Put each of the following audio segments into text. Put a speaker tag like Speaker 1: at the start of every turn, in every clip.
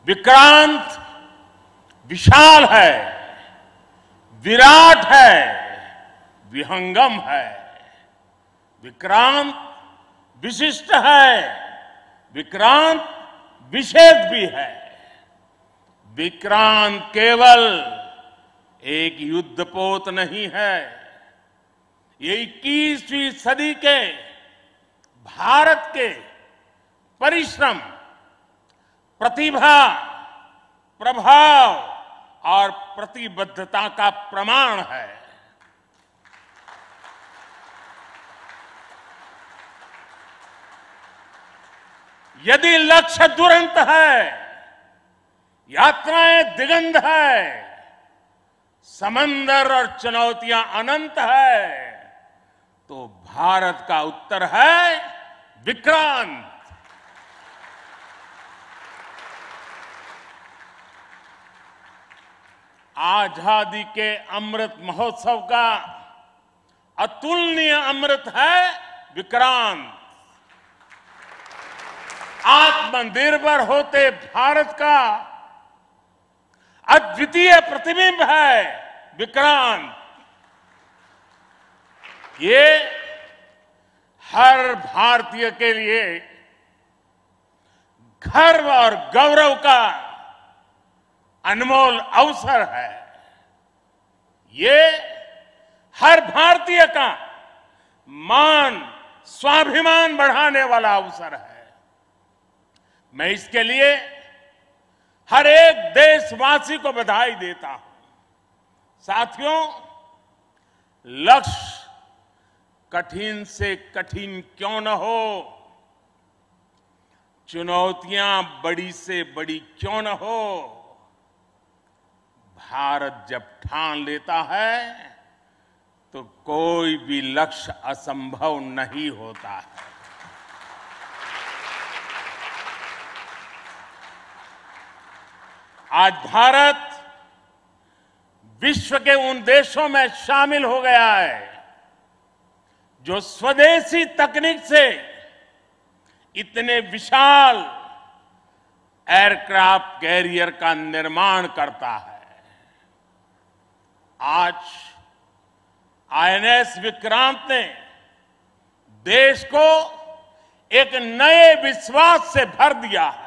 Speaker 1: विक्रांत विशाल है, विराट है, विहंगम है। विक्रांत विशिष्ट है, विक्रांत विशेष भी है। विक्रांत केवल एक युद्धपोत नहीं है, ये 21वीं सदी के भारत के परिश्रम, प्रतिभा, प्रभाव और प्रतिबद्धता का प्रमाण है। यदि लक्ष्य दुरंत है, यात्राएं दिगंत है, समंदर और चुनौतियां अनंत है, तो भारत का उत्तर है विक्रांत। आजादी के अमृत महोत्सव का अतुलनीय अमृत है विक्रांत। आत्मनिर्भर होते भारत का अद्वितीय प्रतिबिंब है विक्रांत। ये हर भारतीय के लिए गर्व और गौरव का अनमोल अवसर है। ये हर भारतीय का मान, स्वाभिमान बढ़ाने वाला अवसर है। मैं इसके लिए हर एक देशवासी को बधाई देता हूं। साथियों, लक्ष्य कठिन से कठिन क्यों न हो, चुनौतियां बड़ी से बड़ी क्यों न हो, भारत जब ठान लेता है तो कोई भी लक्ष्य असंभव नहीं होता है। आज भारत विश्व के उन देशों में शामिल हो गया है जो स्वदेशी तकनीक से इतने विशाल एयरक्राफ्ट कैरियर का निर्माण करता है। आज आईएनएस विक्रांत ने देश को एक नए विश्वास से भर दिया है।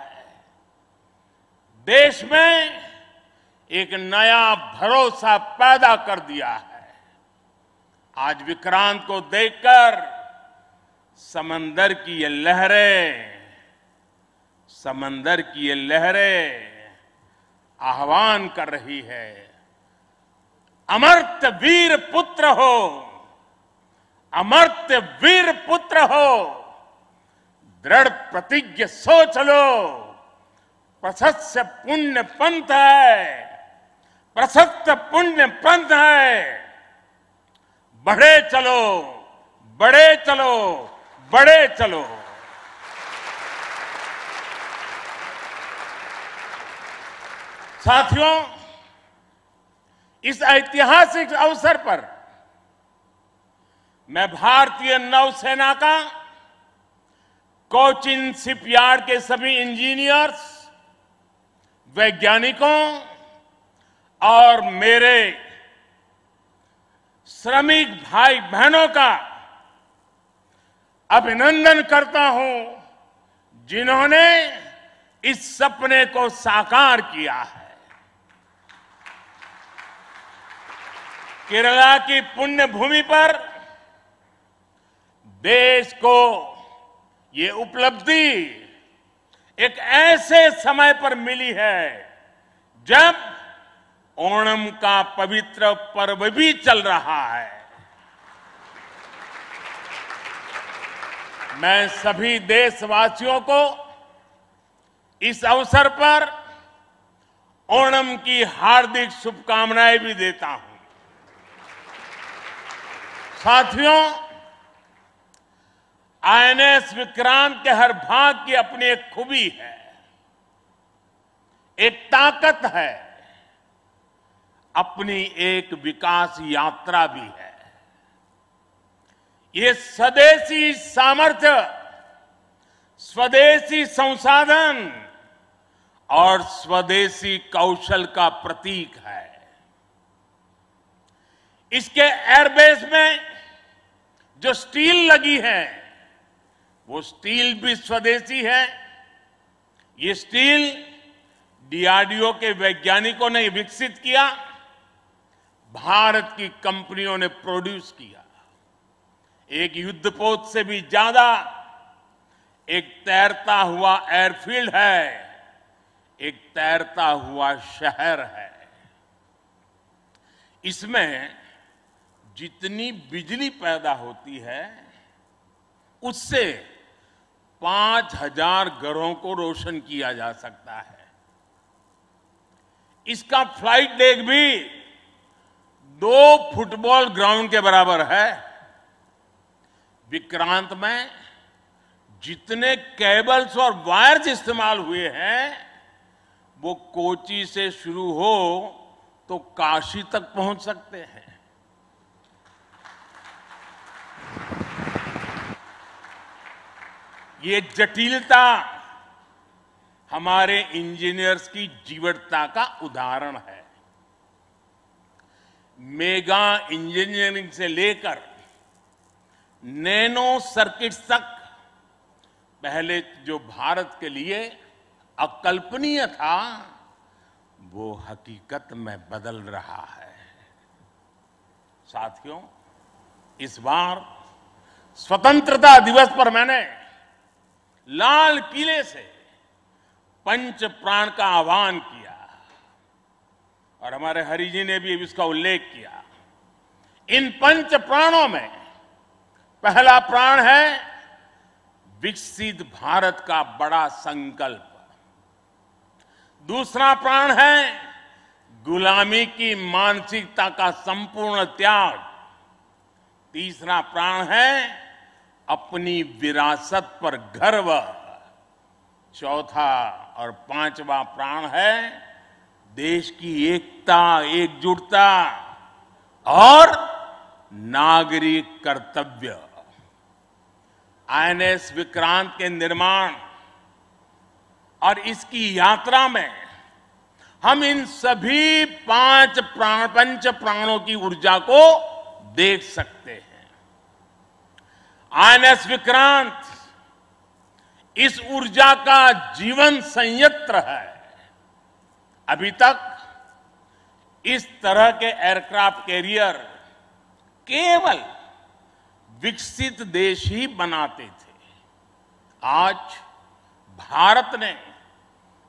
Speaker 1: देश में एक नया भरोसा पैदा कर दिया है। आज विक्रांत को देखकर समंदर की ये लहरें आह्वान कर रही है, अमर्त्य वीर पुत्र हो, अमर्त्य वीर पुत्र हो, दृढ़ प्रतिज्ञ सोच लो, प्रशस्त पुण्य पंथ है, प्रशस्त पुण्य पंथ है। बढ़े चलो, बढ़े चलो, बढ़े चलो। साथियों, इस ऐतिहासिक अवसर पर मैं भारतीय नौसेना का कोचिन शिपयार्ड के सभी इंजीनियर्स, वैज्ञानिकों और मेरे श्रमिक भाई बहनों का अभिनंदन करता हूं, जिन्होंने इस सपने को साकार किया है। केरला की पुण्य भूमि पर देश को ये उपलब्धि एक ऐसे समय पर मिली है जब ओणम का पवित्र पर्व भी चल रहा है। मैं सभी देशवासियों को इस अवसर पर ओणम की हार्दिक शुभकामनाएं भी देता हूं। साथियों, आईएनएस विक्रांत के हर भाग की अपनी एक खूबी है, एक ताकत है, अपनी एक विकास यात्रा भी है। ये स्वदेशी सामर्थ्य, स्वदेशी संसाधन और स्वदेशी कौशल का प्रतीक है। इसके एयरबेस में जो स्टील लगी है वो स्टील भी स्वदेशी है। ये स्टील डीआरडीओ के वैज्ञानिकों ने विकसित किया, भारत की कंपनियों ने प्रोड्यूस किया। एक युद्धपोत से भी ज्यादा एक तैरता हुआ एयरफील्ड है, एक तैरता हुआ शहर है। इसमें जितनी बिजली पैदा होती है उससे 5000 घरों को रोशन किया जा सकता है। इसका फ्लाइट डेक भी 2 फुटबॉल ग्राउंड के बराबर है। विक्रांत में जितने केबल्स और वायर्स इस्तेमाल हुए हैं वो कोची से शुरू हो तो काशी तक पहुंच सकते हैं। ये जटिलता हमारे इंजीनियर्स की जीवटता का उदाहरण है। मेगा इंजीनियरिंग से लेकर नैनो सर्किट्स तक पहले जो भारत के लिए अकल्पनीय था वो हकीकत में बदल रहा है। साथियों, इस बार स्वतंत्रता दिवस पर मैंने लाल किले से पंच प्राण का आह्वान किया और हमारे हरि जी ने भी इसका उल्लेख किया। इन पंच प्राणों में पहला प्राण है विकसित भारत का बड़ा संकल्प, दूसरा प्राण है गुलामी की मानसिकता का संपूर्ण त्याग, तीसरा प्राण है अपनी विरासत पर गर्व, चौथा और पांचवा प्राण है देश की एकता, एकजुटता और नागरिक कर्तव्य। आईएनएस विक्रांत के निर्माण और इसकी यात्रा में हम इन सभी पंच प्राणों की ऊर्जा को देख सकते हैं। आईएनएस विक्रांत इस ऊर्जा का जीवन संयंत्र है। अभी तक इस तरह के एयरक्राफ्ट कैरियर केवल विकसित देश ही बनाते थे। आज भारत ने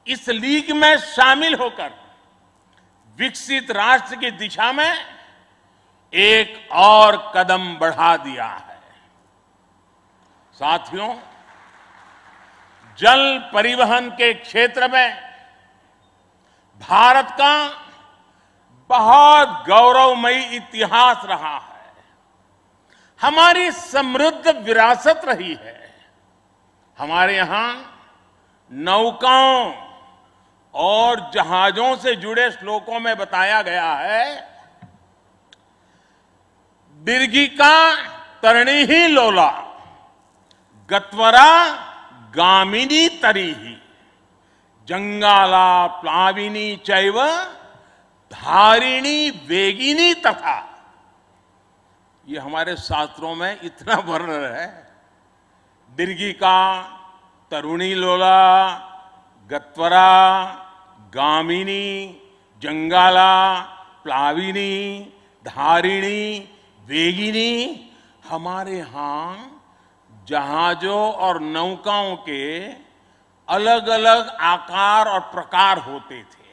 Speaker 1: इस लीग में शामिल होकर विकसित राष्ट्र की दिशा में एक और कदम बढ़ा दिया है। साथियों, जल परिवहन के क्षेत्र में भारत का बहुत गौरवमयी इतिहास रहा है। हमारी समृद्ध विरासत रही है। हमारे यहां नौकाओं और जहाजों से जुड़े श्लोकों में बताया गया है, दीर्घिका तरणि ही लोला, गत्वरा गामिनी तरीहि, जंगाला प्लाविनी चैव धारिणी वेगिनी तथा। ये हमारे शास्त्रों में इतना वर्णन है। दीर्घिका, तरुणी लोला, गत्वरा, गामिनी, जंगाला, प्लाविनी, धारिणी, वेगिनी। हमारे यहां जहाजों और नौकाओं के अलग अलग आकार और प्रकार होते थे।